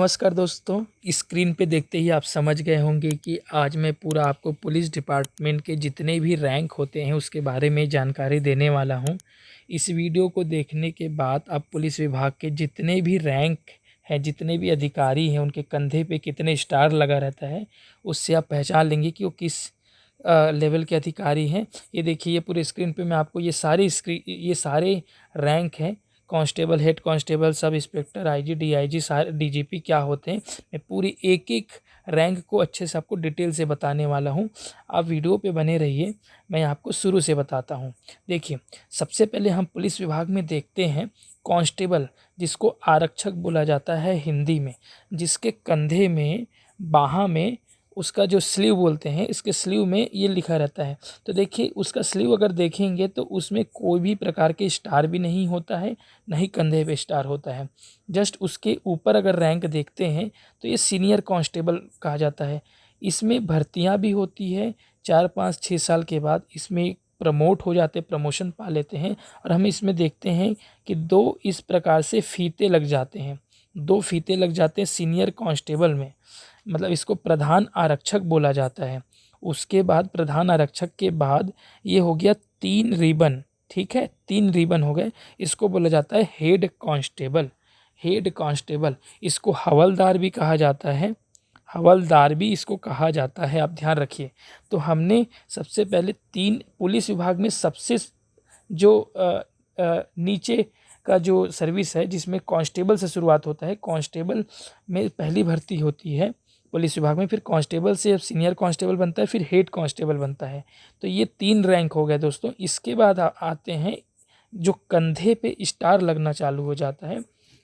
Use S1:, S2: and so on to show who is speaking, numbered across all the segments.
S1: नमस्कार दोस्तों, स्क्रीन पे देखते ही आप समझ गए होंगे कि आज मैं पूरा आपको पुलिस डिपार्टमेंट के जितने भी रैंक होते हैं उसके बारे में जानकारी देने वाला हूं। इस वीडियो को देखने के बाद आप पुलिस विभाग के जितने भी रैंक हैं, जितने भी अधिकारी हैं, उनके कंधे पे कितने स्टार लगा रहता है, उससे आप पहचान लेंगे कि वो किस लेवल के अधिकारी हैं। ये देखिए, ये पूरे स्क्रीन पे मैं आपको ये सारे रैंक हैं। Constable, head constable, sub inspector, IG, DIG, सारे डीजीपी क्या होते हैं, मैं पूरी एक एक रैंक को अच्छे से आपको डिटेल से बताने वाला हूं। आप वीडियो पे बने रहिए, मैं आपको शुरू से बताता हूं। देखिए, सबसे पहले हम पुलिस विभाग में देखते हैं कांस्टेबल, जिसको आरक्षक बोला जाता है हिंदी में, जिसके कंधे में, बाहाँ में उसका जो स्लीव बोलते हैं, इसके स्लीव में ये लिखा रहता है। तो देखिए, उसका स्लीव अगर देखेंगे तो उसमें कोई भी प्रकार के स्टार भी नहीं होता है, ना ही कंधे पे स्टार होता है। जस्ट उसके ऊपर अगर रैंक देखते हैं तो ये सीनियर कांस्टेबल कहा जाता है। इसमें भर्तियां भी होती है, 4 5 6 साल के बाद इसमें प्रमोट हो जाते, प्रमोशन पा लेते हैं। और हम इसमें देखते हैं कि दो इस प्रकार से फीते लग जाते हैं, 2 फीते लग जाते हैं सीनियर कांस्टेबल में, मतलब इसको प्रधान आरक्षक बोला जाता है। उसके बाद प्रधान आरक्षक के बाद ये हो गया 3 रिबन, ठीक है, 3 रिबन हो गए, इसको बोला जाता है हेड कांस्टेबल। हेड कांस्टेबल, इसको हवलदार भी कहा जाता है, हवलदार भी इसको कहा जाता है, आप ध्यान रखिए। तो हमने सबसे पहले तीन, पुलिस विभाग में सबसे जो नीचे का जो सर्विस है जिसमें कांस्टेबल से शुरुआत होता है, कांस्टेबल में पहली भर्ती होती है पुलिस विभाग में, फिर कांस्टेबल से अब सीनियर कांस्टेबल बनता है, फिर हेड कांस्टेबल बनता है। तो ये 3 रैंक हो गए दोस्तों। इसके बाद आते हैं जो कंधे पे स्टार लगना चालू हो जाता है,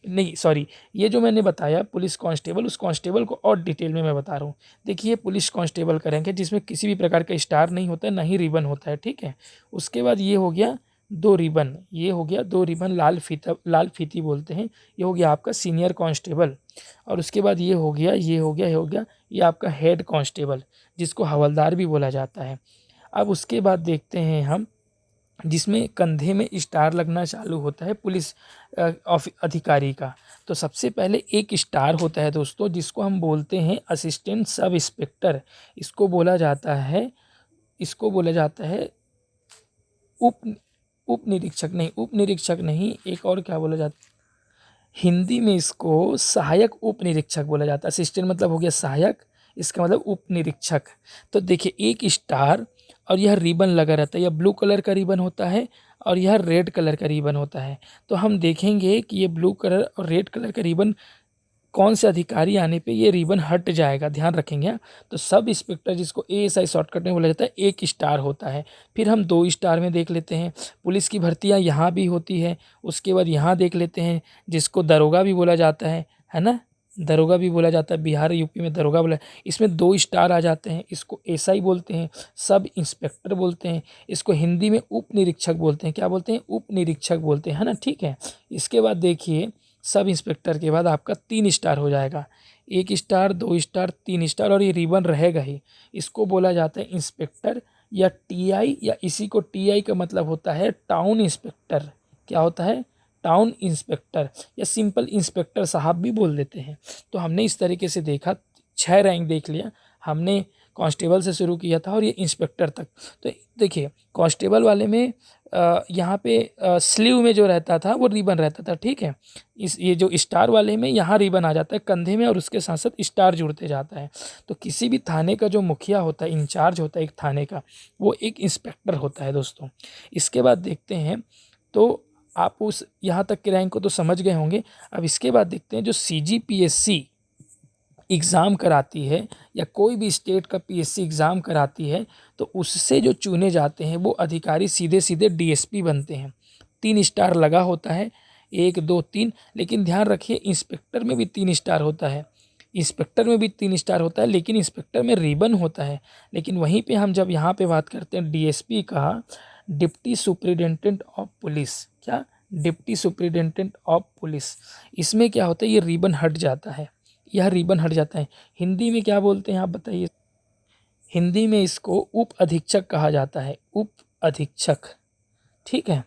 S1: नहीं सॉरी, ये जो मैंने बताया पुलिस कांस्टेबल, उस कांस्टेबल को और डिटेल में मैं बता रहा हूँ। देखिए, पुलिस कांस्टेबल का रैंक है जिसमें किसी भी प्रकार का स्टार नहीं होता है, ना ही रिबन होता है, ठीक है। उसके बाद ये हो गया 2 रिबन, ये हो गया 2 रिबन, लाल फीता, लाल फीती बोलते हैं, ये हो गया आपका सीनियर कांस्टेबल। और उसके बाद ये हो गया, ये हो गया, ये हो गया, ये आपका हेड कांस्टेबल, जिसको हवलदार भी बोला जाता है। अब उसके बाद देखते हैं हम, जिसमें कंधे में स्टार लगना चालू होता है पुलिस अधिकारी का। तो सबसे पहले एक स्टार होता है दोस्तों, जिसको हम बोलते हैं असिस्टेंट सब इंस्पेक्टर। इसको बोला जाता है, इसको बोला जाता है उप उप निरीक्षक नहीं, उप निरीक्षक नहीं, एक और क्या बोला जाता है, हिंदी में इसको सहायक उप निरीक्षक बोला जाता है। असिस्टेंट मतलब हो गया सहायक, इसका मतलब उप निरीक्षक। तो देखिए, एक स्टार और यह रिबन लगा रहता है, यह ब्लू कलर का रिबन होता है और यह रेड कलर का रिबन होता है। तो हम देखेंगे कि ये ब्लू कलर और रेड कलर का रिबन कौन से अधिकारी आने पे ये रिबन हट जाएगा, ध्यान रखेंगे हाँ। तो सब इंस्पेक्टर, जिसको एएसआई शॉर्टकट में बोला जाता है, 1 स्टार होता है। फिर हम 2 स्टार में देख लेते हैं, पुलिस की भर्तियां यहाँ भी होती है। उसके बाद यहाँ देख लेते हैं, जिसको दरोगा भी बोला जाता है ना, दरोगा भी बोला जाता है, बिहार यूपी में दरोगा बोला, इसमें 2 स्टार आ जाते हैं। इसको एसआई बोलते हैं, सब इंस्पेक्टर बोलते हैं, इसको हिंदी में उप निरीक्षक बोलते हैं। क्या बोलते हैं? उप निरीक्षक बोलते हैं, है ना, ठीक है। इसके बाद देखिए, सब इंस्पेक्टर के बाद आपका 3 स्टार हो जाएगा, 1 स्टार, 2 स्टार, 3 स्टार, और ये रिबन रहेगा ही। इसको बोला जाता है इंस्पेक्टर या टीआई, या इसी को टीआई का मतलब होता है टाउन इंस्पेक्टर। क्या होता है? टाउन इंस्पेक्टर, या सिंपल इंस्पेक्टर साहब भी बोल देते हैं। तो हमने इस तरीके से देखा, 6 रैंक देख लिया हमने, कांस्टेबल से शुरू किया था और ये इंस्पेक्टर तक। तो देखिए, कांस्टेबल वाले में यहाँ पे स्लीव में जो रहता था वो रिबन रहता था, ठीक है। ये जो स्टार वाले में यहाँ रिबन आ जाता है कंधे में, और उसके साथ साथ स्टार जुड़ते जाता है। तो किसी भी थाने का जो मुखिया होता है, इंचार्ज होता है एक थाने का, वो एक इंस्पेक्टर होता है दोस्तों। इसके बाद देखते हैं, तो आप उस यहाँ तक के रैंक को तो समझ गए होंगे। अब इसके बाद देखते हैं, जो सीजीपीएससी एग्ज़ाम कराती है, या कोई भी स्टेट का पीएससी एग्ज़ाम कराती है, तो उससे जो चुने जाते हैं वो अधिकारी सीधे सीधे डीएसपी बनते हैं। 3 स्टार लगा होता है, 1 2 3, लेकिन ध्यान रखिए, इंस्पेक्टर में भी 3 स्टार होता है, इंस्पेक्टर में भी 3 स्टार होता है, लेकिन इंस्पेक्टर में रिबन होता है। लेकिन वहीं पे हम जब यहाँ पे बात करते हैं डीएसपी का, डिप्टी सुपरिटेंडेंट ऑफ पुलिस, क्या? डिप्टी सुपरिटेंडेंट ऑफ पुलिस, इसमें क्या होता है, ये रिबन हट जाता है, यह रिबन हट जाता है। हिंदी में क्या बोलते हैं आप बताइए? हिंदी में इसको उप अधीक्षक कहा जाता है, उप अधीक्षक, ठीक है।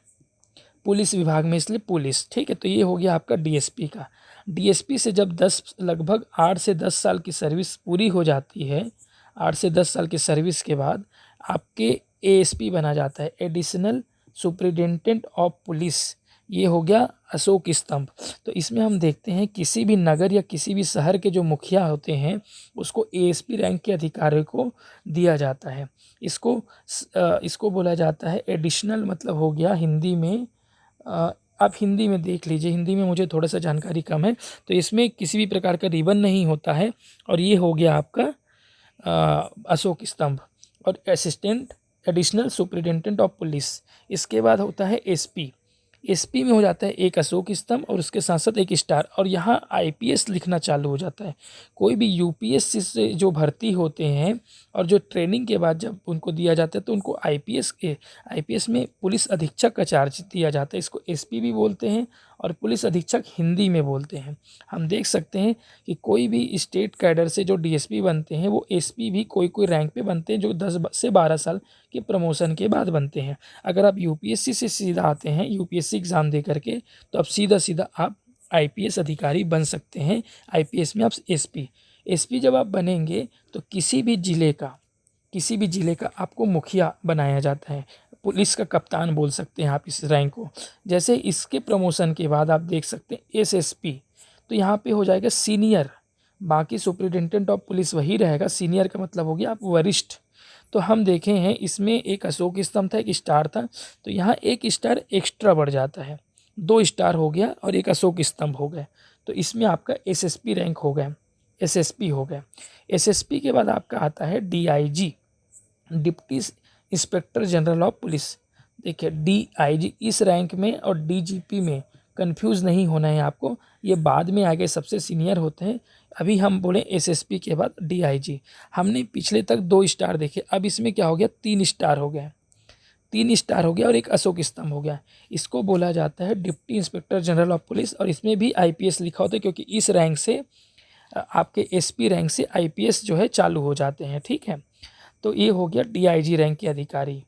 S1: पुलिस विभाग में, इसलिए पुलिस, ठीक है। तो ये हो गया आपका डीएसपी का। डीएसपी से जब लगभग 8 से 10 साल की सर्विस पूरी हो जाती है, 8 से 10 साल की सर्विस के बाद आपके एएसपी बना जाता है, एडिशनल सुपरिटेंडेंट ऑफ पुलिस। ये हो गया अशोक स्तंभ। तो इसमें हम देखते हैं किसी भी नगर या किसी भी शहर के जो मुखिया होते हैं उसको एएसपी रैंक के अधिकारी को दिया जाता है। इसको बोला जाता है एडिशनल, मतलब हो गया हिंदी में, आप हिंदी में देख लीजिए, हिंदी में मुझे थोड़ा सा जानकारी कम है। तो इसमें किसी भी प्रकार का रिबन नहीं होता है। और ये हो गया आपका अशोक स्तंभ और assistant additional superintendent of police. इसके बाद होता है एसपी। एसपी में हो जाता है एक अशोक स्तंभ और उसके साथ साथ एक स्टार, और यहाँ आईपीएस लिखना चालू हो जाता है। कोई भी यूपीएससी से जो भर्ती होते हैं और जो ट्रेनिंग के बाद जब उनको दिया जाता है तो उनको आईपीएस में पुलिस अधीक्षक का चार्ज दिया जाता है। इसको एसपी भी बोलते हैं और पुलिस अधीक्षक हिंदी में बोलते हैं। हम देख सकते हैं कि कोई भी स्टेट कैडर से जो डीएसपी बनते हैं वो एसपी भी कोई कोई रैंक पे बनते हैं, जो 10 से 12 साल के प्रमोशन के बाद बनते हैं। अगर आप यूपीएससी से सीधा आते हैं, यूपीएससी एग्ज़ाम दे करके, तो आप सीधा सीधा आप आईपीएस अधिकारी बन सकते हैं। आईपीएस में आप एसपी जब आप बनेंगे तो किसी भी ज़िले का आपको मुखिया बनाया जाता है, पुलिस का कप्तान बोल सकते हैं आप इस रैंक को। जैसे इसके प्रमोशन के बाद आप देख सकते हैं एसएसपी, तो यहाँ पे हो जाएगा सीनियर। बाकी सुपरिटेंडेंट ऑफ पुलिस वही रहेगा, सीनियर का मतलब हो गया आप वरिष्ठ। तो हम देखे हैं इसमें एक अशोक स्तंभ था, एक स्टार था, तो यहाँ एक स्टार एक्स्ट्रा बढ़ जाता है, 2 स्टार हो गया और एक अशोक स्तंभ हो गया। तो इसमें आपका एसएसपी रैंक हो गया, एसएसपी हो गया। एसएसपी के बाद आपका आता है DIG, deputy inspector general of police. देखिए डीआईजी इस रैंक में और डीजीपी में कंफ्यूज नहीं होना है आपको, ये बाद में आगे सबसे सीनियर होते हैं। अभी हम बोले एसएसपी के बाद डीआईजी। हमने पिछले तक 2 स्टार देखे, अब इसमें क्या हो गया, 3 स्टार हो गया, 3 स्टार हो गया और एक अशोक स्तंभ हो गया। इसको बोला जाता है deputy inspector general of police, और इसमें भी आईपीएस लिखा होता है क्योंकि इस रैंक से आपके एसपी रैंक से आईपीएस जो है चालू हो जाते हैं, ठीक है। तो ये हो गया डीआईजी रैंक के अधिकारी।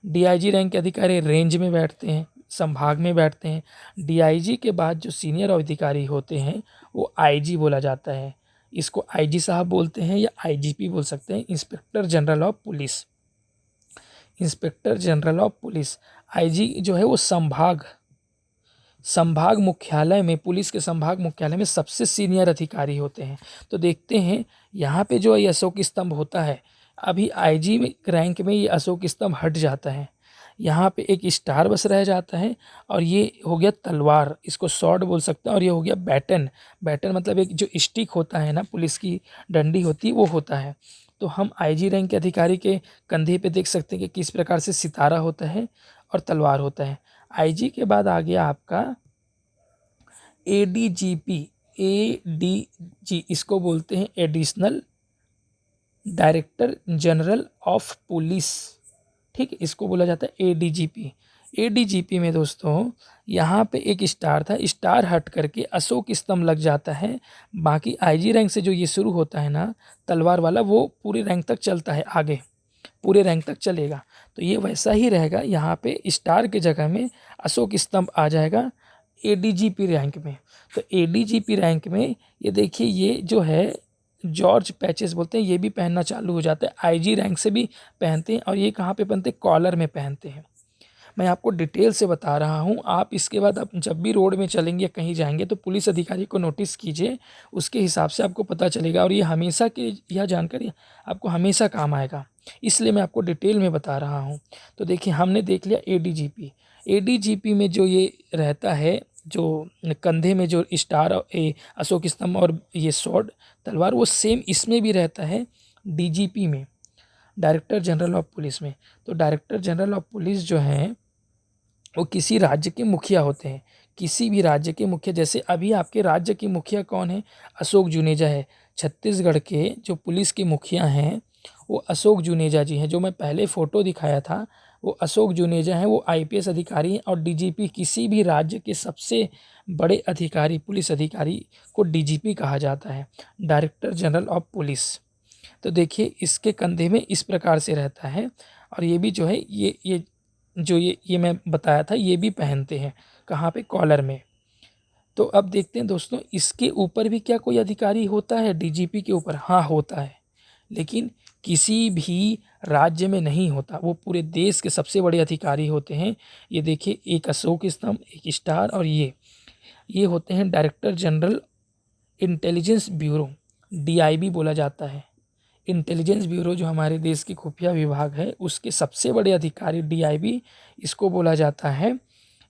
S1: डीआईजी रैंक के अधिकारी रेंज में बैठते हैं, संभाग में बैठते हैं। डीआईजी के बाद जो सीनियर अधिकारी होते हैं वो आईजी बोला जाता है। इसको आईजी साहब बोलते हैं या आईजीपी बोल सकते हैं, inspector general of police. Inspector general of police, IG जो है वो संभाग मुख्यालय में, पुलिस के संभाग मुख्यालय में सबसे सीनियर अधिकारी होते हैं। तो देखते हैं यहाँ पे जो ये अशोक स्तंभ होता है, अभी आईजी में रैंक में ये अशोक स्तंभ हट जाता है, यहाँ पे एक स्टार बस रह जाता है, और ये हो गया तलवार, इसको स्वॉर्ड बोल सकते हैं, और ये हो गया बैटन। बैटन मतलब एक जो स्टिक होता है ना, पुलिस की डंडी होती है वो होता है। तो हम आईजी रैंक के अधिकारी के कंधे पे देख सकते हैं कि किस प्रकार से सितारा होता है और तलवार होता है। आईजी के बाद आ गया आपका एडीजीपी। एडीजी इसको बोलते हैं additional director general of police, ठीक है, इसको बोला जाता है एडीजीपी। एडीजीपी में दोस्तों यहाँ पे एक स्टार था, स्टार हट करके अशोक स्तंभ लग जाता है। बाकी आईजी रैंक से जो ये शुरू होता है ना तलवार वाला, वो पूरे रैंक तक चलता है, आगे पूरे रैंक तक चलेगा। तो ये वैसा ही रहेगा, यहाँ पे स्टार के जगह में अशोक स्तंभ आ जाएगा एडीजीपी रैंक में। तो एडीजीपी रैंक में ये देखिए, ये जो है जॉर्ज पैचेस बोलते हैं, ये भी पहनना चालू हो जाता है। आईजी रैंक से भी पहनते हैं, और ये कहाँ पे पहनते हैं, कॉलर में पहनते हैं। मैं आपको डिटेल से बता रहा हूँ। आप इसके बाद आप जब भी रोड में चलेंगे या कहीं जाएंगे तो पुलिस अधिकारी को नोटिस कीजिए, उसके हिसाब से आपको पता चलेगा, और ये हमेशा की यह जानकारी आपको हमेशा काम आएगा, इसलिए मैं आपको डिटेल में बता रहा हूँ। तो देखिए हमने देख लिया एडीजीपी। एडीजीपी में जो ये रहता है, जो कंधे में जो स्टार अशोक स्तंभ और ये स्वॉर्ड तलवार, वो सेम इसमें भी रहता है डीजीपी में, डायरेक्टर जनरल ऑफ पुलिस में। तो डायरेक्टर जनरल ऑफ पुलिस जो हैं वो किसी राज्य के मुखिया होते हैं, किसी भी राज्य के मुखिया। जैसे अभी आपके राज्य के मुखिया कौन है, अशोक जुनेजा है। छत्तीसगढ़ के जो पुलिस के मुखिया हैं वो अशोक जुनेजा जी हैं। जो मैं पहले फ़ोटो दिखाया था वो अशोक जुनेजा हैं, वो आईपीएस अधिकारी हैं। और डीजीपी किसी भी राज्य के सबसे बड़े अधिकारी, पुलिस अधिकारी को डीजीपी कहा जाता है, डायरेक्टर जनरल ऑफ पुलिस। तो देखिए इसके कंधे में इस प्रकार से रहता है, और ये भी जो है ये जो ये मैं बताया था ये भी पहनते हैं। कहाँ पे? कॉलर में। तो अब देखते हैं दोस्तों, इसके ऊपर भी क्या कोई अधिकारी होता है डीजीपी के ऊपर? हाँ, होता है, लेकिन किसी भी राज्य में नहीं होता। वो पूरे देश के सबसे बड़े अधिकारी होते हैं। ये देखिए, एक अशोक स्तंभ, एक स्टार, और ये होते हैं director general intelligence bureau, DIB बोला जाता है। इंटेलिजेंस ब्यूरो जो हमारे देश की खुफिया विभाग है, उसके सबसे बड़े अधिकारी डीआईबी, इसको बोला जाता है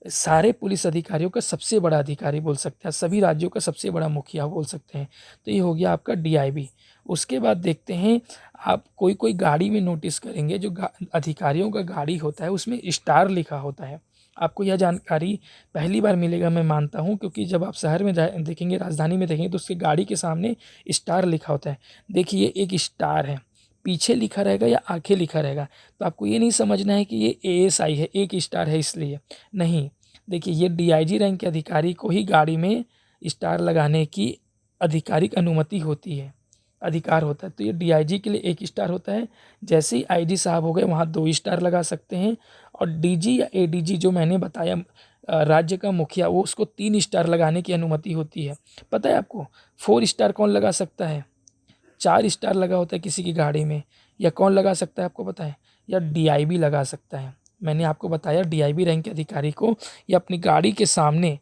S1: सारे पुलिस अधिकारियों का सबसे बड़ा अधिकारी बोल सकते हैं, सभी राज्यों का सबसे बड़ा मुखिया बोल सकते हैं। तो ये हो गया आपका डीआईबी। उसके बाद देखते हैं, आप कोई कोई गाड़ी में नोटिस करेंगे, जो अधिकारियों का गाड़ी होता है उसमें स्टार लिखा होता है। आपको यह जानकारी पहली बार मिलेगा मैं मानता हूँ, क्योंकि जब आप शहर में देखेंगे, राजधानी में देखेंगे, तो उसकी गाड़ी के सामने स्टार लिखा होता है। देखिए, एक स्टार है, पीछे लिखा रहेगा या आगे लिखा रहेगा, तो आपको ये नहीं समझना है कि ये एएसआई है, एक स्टार है इसलिए नहीं। देखिए, ये डीआईजी रैंक के अधिकारी को ही गाड़ी में स्टार लगाने की आधिकारिक अनुमति होती है, अधिकार होता है। तो ये डीआईजी के लिए एक स्टार होता है। जैसे ही आईजी साहब हो गए, वहाँ 2 स्टार लगा सकते हैं, और डीजी या एडीजी जो मैंने बताया राज्य का मुखिया, वो उसको 3 स्टार लगाने की अनुमति होती है। पता है आपको 4 स्टार कौन लगा सकता है? 4 स्टार लगा होता है किसी की गाड़ी में, या कौन लगा सकता है आपको पता है? या डीआईबी लगा सकता है। मैंने आपको बताया, डीआईबी रैंक के अधिकारी को ये अपनी गाड़ी के सामने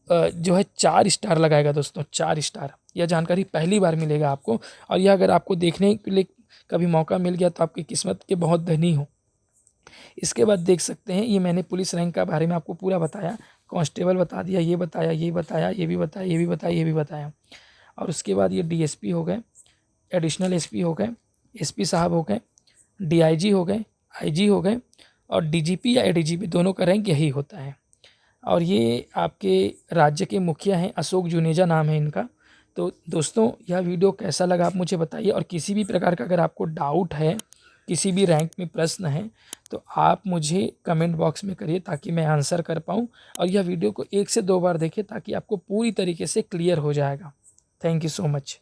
S1: जो है 4 स्टार लगाएगा दोस्तों, 4 स्टार। यह जानकारी पहली बार मिलेगा आपको, और यह अगर आपको देखने के लिए कभी मौका मिल गया तो आपकी किस्मत के बहुत धनी हो। इसके बाद देख सकते हैं, ये मैंने पुलिस रैंक का बारे में आपको पूरा बताया, कांस्टेबल बता दिया, ये बताया, ये बताया, ये भी बताया, ये भी बताया, ये भी बताया। और उसके बाद ये डीएसपी हो गए, एडिशनल एसपी हो गए, एसपी साहब हो गए, डीआईजी हो गए, आईजी हो गए, और डीजीपी या एडीजीपी दोनों का रैंक यही होता है। और ये आपके राज्य के मुखिया हैं, अशोक जुनेजा नाम है इनका। तो दोस्तों, यह वीडियो कैसा लगा आप मुझे बताइए, और किसी भी प्रकार का अगर आपको डाउट है, किसी भी रैंक में प्रश्न है, तो आप मुझे कमेंट बॉक्स में करिए ताकि मैं आंसर कर पाऊँ। और यह वीडियो को 1 से 2 बार देखें ताकि आपको पूरी तरीके से क्लियर हो जाएगा। Thank you so much.